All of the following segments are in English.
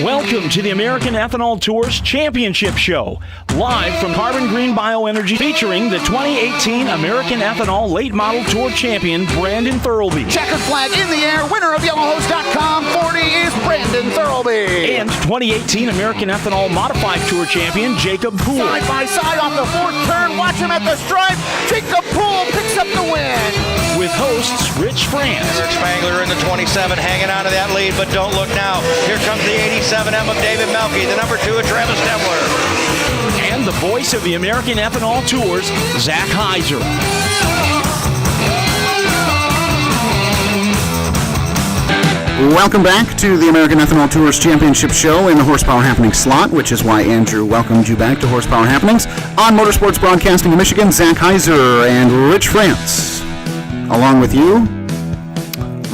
Welcome to the American Ethanol Tours Championship Show, live from Carbon Green Bioenergy, featuring the 2018 American Ethanol Late Model Tour Champion, Brandon Thurlby. Checkered flag in the air, winner of YellowHose.com 40 is Brandon Thurlby. And 2018 American Ethanol Modified Tour Champion, Jacob Poole. Side by side off the fourth turn, watch him at the stripe. Jacob Poole picks up the win. With hosts Rich Frantz. Eric Spangler in the 27, hanging on to that lead, but don't look now. Here comes the 87M of David Melke, the number 2 of Travis Demler. And the voice of the American Ethanol Tours, Zach Hiser. Welcome back to the American Ethanol Tours Championship Show in the Horsepower Happenings slot, which is why Andrew welcomed you back to Horsepower Happenings. On Motorsports Broadcasting in Michigan, Zach Hiser and Rich Frantz. Along with you,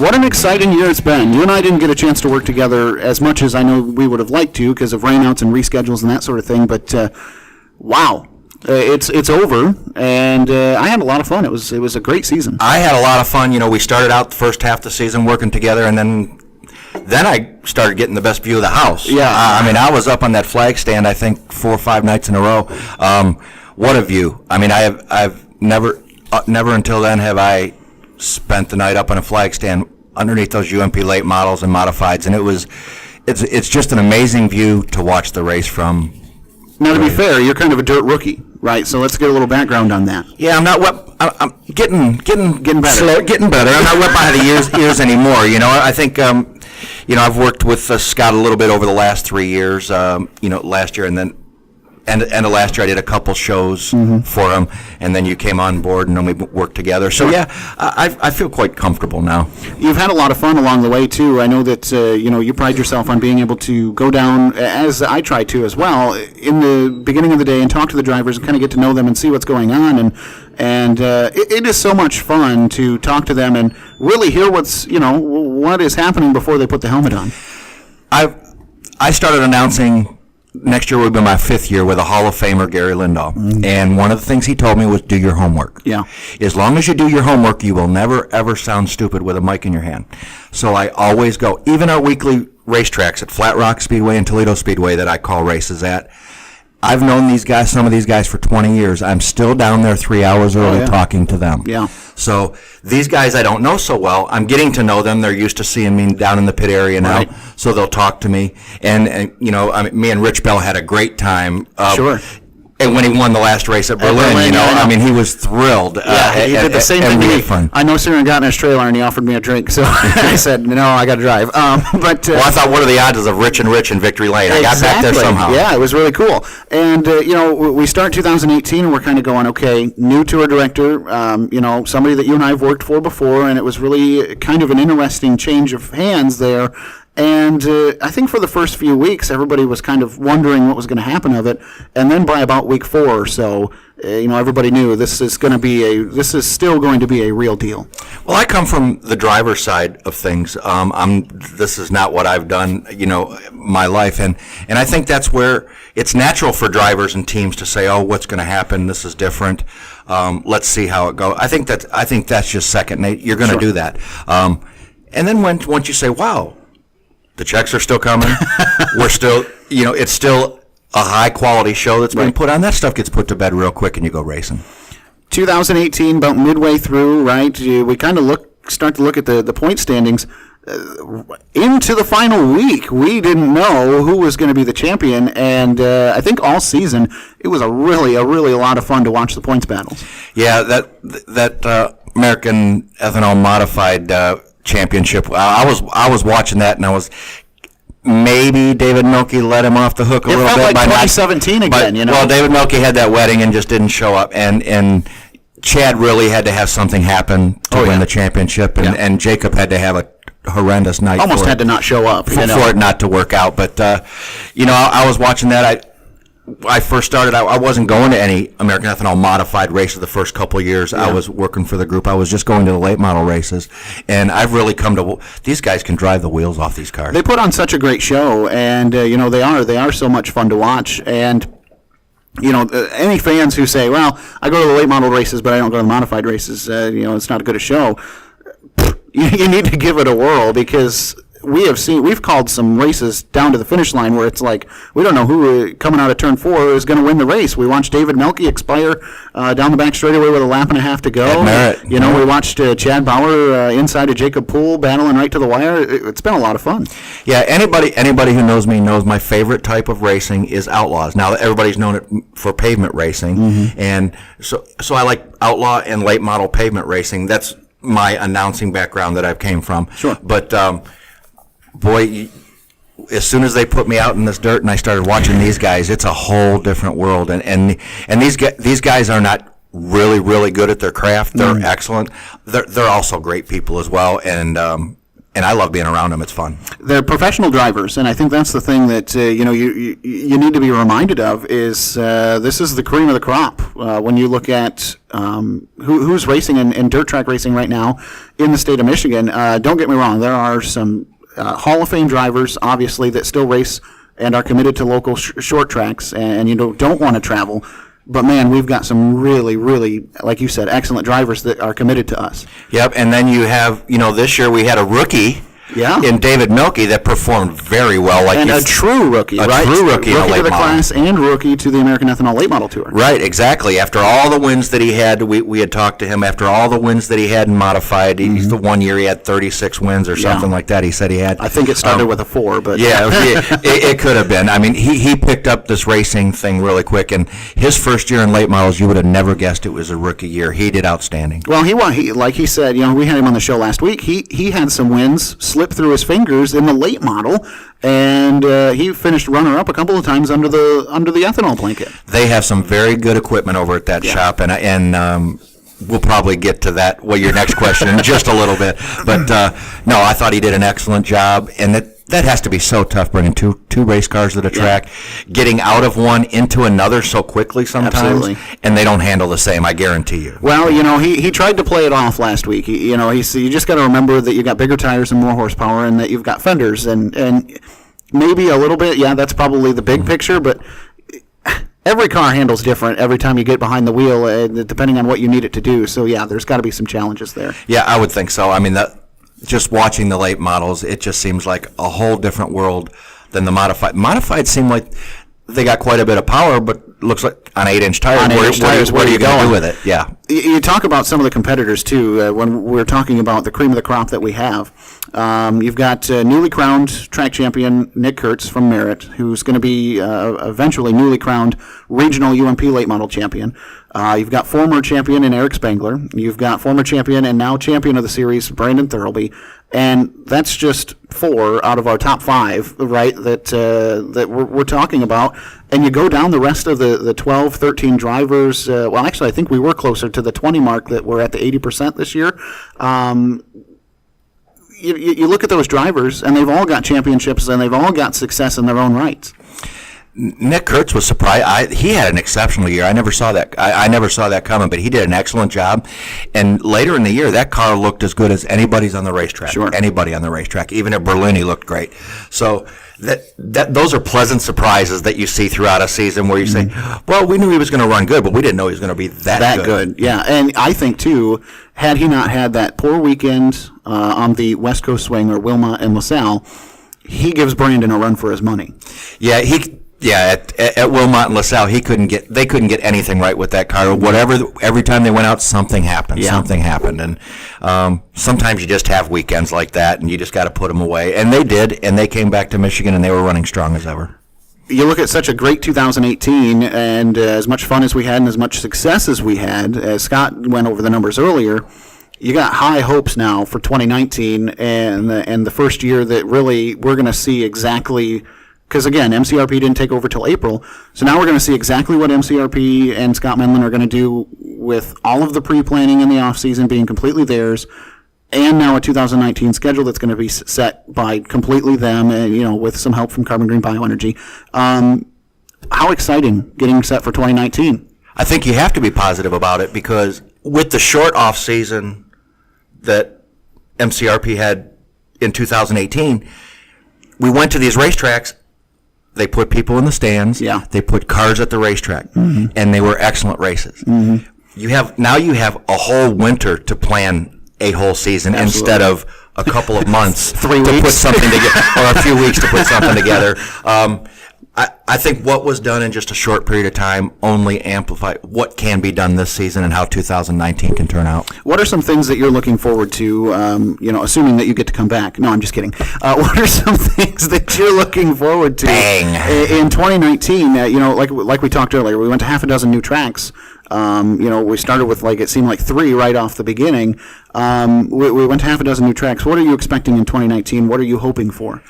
what an exciting year it's been. You and I didn't get a chance to work together as much as I know we would have liked to because of rainouts and reschedules and that sort of thing, but wow. It's over, and I had a lot of fun. It was a great season. I had a lot of fun. You know, we started out the first half of the season working together, and then I started getting the best view of the house. Yeah. I mean, I was up on that flag stand, I think, 4 or 5 nights in a row. What a view. I mean, I've never until then have I spent the night up on a flag stand underneath those UMP late models and modifieds, and it's just an amazing view to watch the race from. Now, to be fair, you're kind of a dirt rookie, right? So let's get a little background on that. Yeah, I'm not wet. I'm getting better. Slow, getting better. I'm not wet behind the ears anymore. You know, I think, I've worked with Scott a little bit over the last 3 years. Last year and then end of last year I did a couple shows for him, and then you came on board and then we worked together. So yeah, I feel quite comfortable now. You've had a lot of fun along the way too. I know that you pride yourself on being able to go down, as I try to as well, in the beginning of the day and talk to the drivers and kind of get to know them and see what's going on. And it is so much fun to talk to them and really hear what is happening before they put the helmet on. I started announcing. Next year will be my 5th year with a Hall of Famer, Gary Lindahl. And one of the things he told me was do your homework. Yeah. As long as you do your homework, you will never, ever sound stupid with a mic in your hand. So I always go, even our weekly racetracks at Flat Rock Speedway and Toledo Speedway that I call races at, I've known these guys, some of these guys for 20 years. I'm still down there 3 hours early talking to them. Yeah. So these guys I don't know so well. I'm getting to know them. They're used to seeing me down in the pit area now. Right. So they'll talk to me. And me and Rich Bell had a great time. Sure. And when he won the last race at Berlin, he was thrilled. Yeah, he did the same thing to me. Fun. I know Sarah got in his trailer and he offered me a drink, so I said, no, I got to drive. I thought, what are the odds of Rich and Rich in Victory Lane? I got back there somehow. Yeah, it was really cool. And, we start 2018 and we're kind of going, okay, new tour director, somebody that you and I have worked for before, and it was really kind of an interesting change of hands there. And I think for the first few weeks, everybody was kind of wondering what was going to happen of it. And then by about week 4 or so, everybody knew this is still going to be a real deal. Well, I come from the driver's side of things. This is not what I've done, my life. And I think that's where it's natural for drivers and teams to say, oh, what's going to happen? This is different. Let's see how it goes. I think that's just second nature. You're going to do that. And then once you say, wow, the checks are still coming. We're still, it's still a high-quality show that's being put on. That stuff gets put to bed real quick, and you go racing. 2018, about midway through, right, we kind of start to look at the point standings. Into the final week, we didn't know who was going to be the champion, and I think all season, it was a really lot of fun to watch the points battles. Yeah, that American Ethanol Modified championship. I was watching that, and I was maybe David Melke let him off the hook a little bit. It felt like 2017 again, Well, David Melke had that wedding and just didn't show up, and Chad really had to have something happen to win the championship, and Jacob had to have a horrendous night. Almost had to not show up for it not to work out. But I was watching that. I first started, I wasn't going to any American Ethanol Modified races the first couple of years. I was working for the group. I was just going to the late model races. And I've really come to, these guys can drive the wheels off these cars. They put on such a great show, and, they are so much fun to watch. And, any fans who say, well, I go to the late model races, but I don't go to the modified races, it's not as good a show. You need to give it a whirl, because we've called some races down to the finish line where it's like we don't know who coming out of turn 4 is going to win the race. We watched David Melke expire down the back straightaway with a lap and a half to go. We watched Chad Bauer inside of Jacob Poole battling right to the wire. It's been a lot of fun. Yeah, anybody who knows me knows my favorite type of racing is outlaws. Now everybody's known it for pavement racing, and so I like outlaw and late model pavement racing. That's my announcing background that I've came from. Sure, but boy, as soon as they put me out in this dirt and I started watching these guys, it's a whole different world. And these guys are not really, really good at their craft. They're excellent. They're also great people as well. And I love being around them. It's fun. They're professional drivers, and I think that's the thing that you need to be reminded of is this is the cream of the crop. When you look at who's racing in dirt track racing right now in the state of Michigan, don't get me wrong, there are some Hall of Fame drivers, obviously, that still race and are committed to local short tracks and don't want to travel. But, man, we've got some really, really, like you said, excellent drivers that are committed to us. Yep, and then you have, this year we had a rookie in David Melke that performed very well. And a true rookie, right? A true rookie to the class and rookie to the American Ethanol Late Model Tour. Right, exactly. After all the wins that he had, we had talked to him, after all the wins that he had in modified, he's the 1 year he had 36 wins or something like that he said he had. I think it started with a 4, but... Yeah, it could have been. I mean, he picked up this racing thing really quick, and his first year in late models, you would have never guessed it was a rookie year. He did outstanding. Well, he like he said, we had him on the show last week. He had some wins slip through his fingers in the late model, and he finished runner-up a couple of times under the ethanol blanket. They have some very good equipment over at that shop, and we'll probably get to that. Well, your next question in just a little bit, but no, I thought he did an excellent job, and that has to be so tough, bringing two race cars to the track, getting out of one into another so quickly sometimes. Absolutely. And they don't handle the same, I guarantee you. Well, he tried to play it off last week. You just got to remember that you got bigger tires and more horsepower, and that you've got fenders, and maybe a little bit. Yeah, that's probably the big picture, but every car handles different every time you get behind the wheel, depending on what you need it to do. So yeah, there's got to be some challenges there. Yeah, I would think so. I mean, just watching the late models, it just seems like a whole different world than the modified. Modified seem like they got quite a bit of power, but looks like on 8-inch tires. Where are you going to do with it? Yeah. You talk about some of the competitors, too, when we're talking about the cream of the crop that we have. You've got newly crowned track champion Nick Kurtz from Merritt, who's going to be eventually newly crowned regional UMP late model champion. You've got former champion in Eric Spangler. You've got former champion and now champion of the series, Brandon Thurlby. And that's just 4 out of our top 5, right, that we're talking about. And you go down the rest of the 12, 13 drivers. Well, actually, I think we were closer to the 20 mark that we're at the 80% this year. You look at those drivers, and they've all got championships, and they've all got success in their own rights. Nick Kurtz was surprised. He had an exceptional year. I never saw that. I never saw that coming, but he did an excellent job. And later in the year, that car looked as good as anybody's on the racetrack. Sure. Anybody on the racetrack. Even at Berlin, he looked great. So those are pleasant surprises that you see throughout a season where you say, well, we knew he was going to run good, but we didn't know he was going to be that good. Yeah, and I think, too, had he not had that poor weekend on the West Coast swing or Wilmot and LaSalle, he gives Brandon a run for his money. Yeah, at Wilmot and LaSalle, they couldn't get anything right with that car. Every time they went out, something happened. Yeah. Something happened, and sometimes you just have weekends like that, and you just got to put them away. And they did, and they came back to Michigan, and they were running strong as ever. You look at such a great 2018, and as much fun as we had and as much success as we had, as Scott went over the numbers earlier, you got high hopes now for 2019 and the first year that really we're going to see exactly. Because, again, MCRP didn't take over till April, so now we're going to see exactly what MCRP and Scott Menlin are going to do with all of the pre-planning in the offseason being completely theirs, and now a 2019 schedule that's going to be set by completely them, and, with some help from Carbon Green Bioenergy. How exciting getting set for 2019. I think you have to be positive about it because with the short off-season that MCRP had in 2018, we went to these racetracks. They put people in the stands. Yeah. They put cars at the racetrack, and they were excellent races. You have a whole winter to plan a whole season. Absolutely. Instead of a couple of months 3 to weeks. put something together, or a few weeks to put something together. I think what was done in just a short period of time only amplified what can be done this season and how 2019 can turn out. What are some things that you're looking forward to, assuming that you get to come back? No, I'm just kidding. What are some things that you're looking forward to in 2019? Like we talked earlier, we went to half a dozen new tracks. We started with it seemed like 3 right off the beginning. We went to half a dozen new tracks. What are you expecting in 2019? What are you hoping for?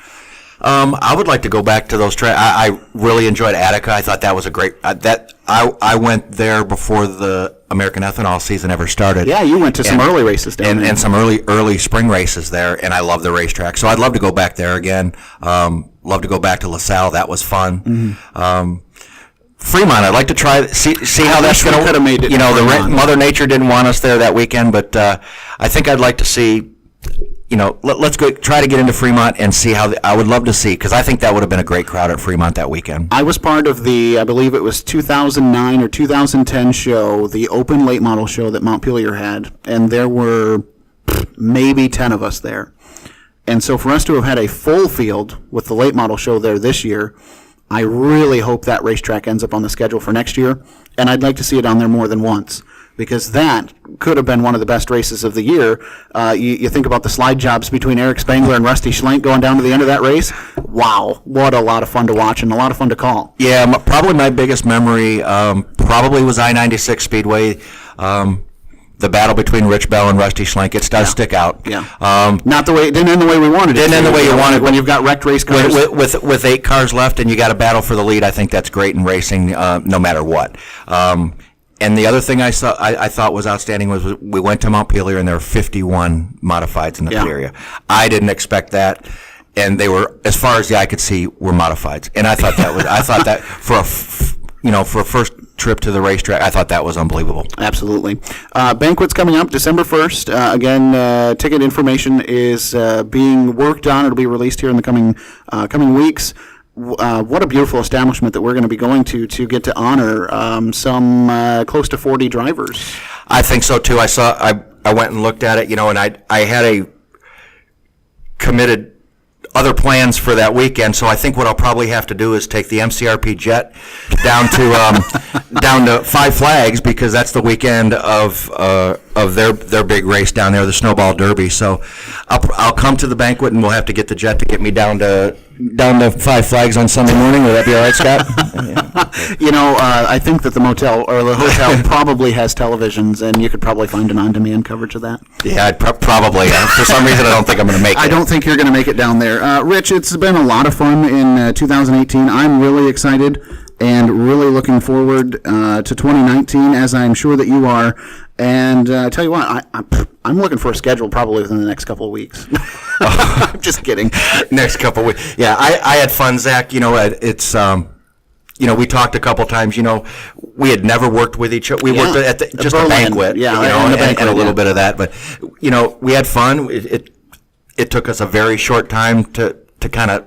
I would like to go back to those tracks. I really enjoyed Attica. I thought that was a great. I went there before the American Ethanol season ever started. Yeah, you went to some early races down there. And some early spring races there, and I love the racetrack. So I'd love to go back there again. Love to go back to LaSalle. That was fun. Mm-hmm. Fremont, I'd like to try see how that's going to. Could have made it. Mother Nature didn't want us there that weekend, but I think I'd like to see. Let's go try to get into Fremont and see how. I would love to see, because I think that would have been a great crowd at Fremont that weekend. I was part of I believe it was 2009 or 2010 show, the open late model show that Montpelier had, and there were maybe 10 of us there. And so for us to have had a full field with the late model show there this year, I really hope that racetrack ends up on the schedule for next year, and I'd like to see it on there more than once, because that could have been one of the best races of the year. You think about the slide jobs between Eric Spangler and Rusty Schlenk going down to the end of that race. Wow, what a lot of fun to watch and a lot of fun to call. Yeah, probably my biggest memory probably was I-96 Speedway. The battle between Rich Bell and Rusty Schlenk, it does stick out. Yeah. It didn't end the way we wanted it. Didn't end the way you wanted. When you've got wrecked race cars. With 8 cars left and you got a battle for the lead, I think that's great in racing, no matter what. And the other thing I thought was outstanding was we went to Montpelier and there were 51 modifieds in the area. I didn't expect that, and they were, as far as the eye could see, were modifieds. And I thought that for a first trip to the racetrack, I thought that was unbelievable. Absolutely. Banquet's coming up December 1st. Again, ticket information is being worked on. It'll be released here in the coming weeks. What a beautiful establishment that we're going to be going to get to honor some close to 40 drivers. I think so too. I went and looked at it, and I had a committed other plans for that weekend, so I think what I'll probably have to do is take the MCRP jet down to Five Flags, because that's the weekend of their big race down there, the Snowball Derby. So I'll come to the banquet, and we'll have to get the jet to get me down to Five Flags on Sunday morning. Will that be all right, Scott? I think that the motel or the hotel probably has televisions, and you could probably find an on-demand coverage of that. Yeah, I'd probably. For some reason, I don't think I'm going to make it. I don't think you're going to make it down there. Rich, it's been a lot of fun in 2018. I'm really excited and really looking forward to 2019, as I'm sure that you are. And I tell you what, I'm looking for a schedule probably within the next couple of weeks. I'm just kidding. Next couple of weeks. Yeah, I had fun, Zach. It's we talked a couple times. We had never worked with each other. We worked at just a banquet. Yeah, and a little bit of that. But we had fun. It took us a very short time to kind of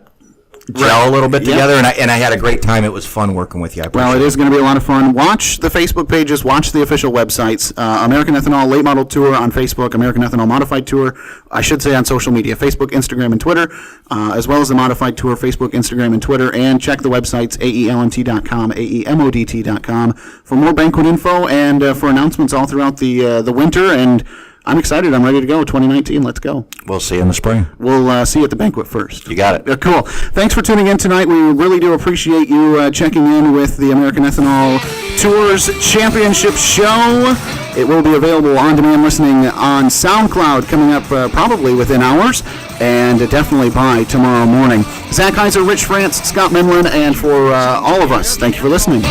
gel a little bit together, and I had a great time. It was fun working with you. Well, it is going to be a lot of fun. Watch the Facebook pages, watch the official websites. American Ethanol Late Model Tour on Facebook, American Ethanol Modified Tour, I should say on social media, Facebook, Instagram, and Twitter, as well as the Modified Tour, Facebook, Instagram, and Twitter, and check the websites, aelmt.com, aemodt.com, for more banquet info and for announcements all throughout the winter. And I'm excited. I'm ready to go. 2019. Let's go. We'll see you in the spring. We'll see you at the banquet first. You got it. Cool. Thanks for tuning in tonight. We really do appreciate you checking in with the American Ethanol Tours Championship Show. It will be available on demand listening on SoundCloud coming up probably within hours, and definitely by tomorrow morning. Zach Hiser, Rich Frantz, Scott Memlin, and for all of us, thank you for listening.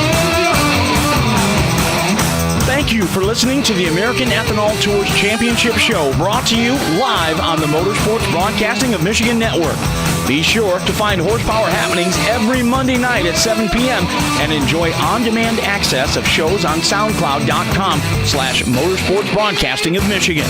Thank you for listening to the American Ethanol Tours Championship Show, brought to you live on the Motorsports Broadcasting of Michigan Network. Be sure to find Horsepower Happenings every Monday night at 7 p.m. and enjoy on-demand access of shows on SoundCloud.com/Motorsports Broadcasting of Michigan.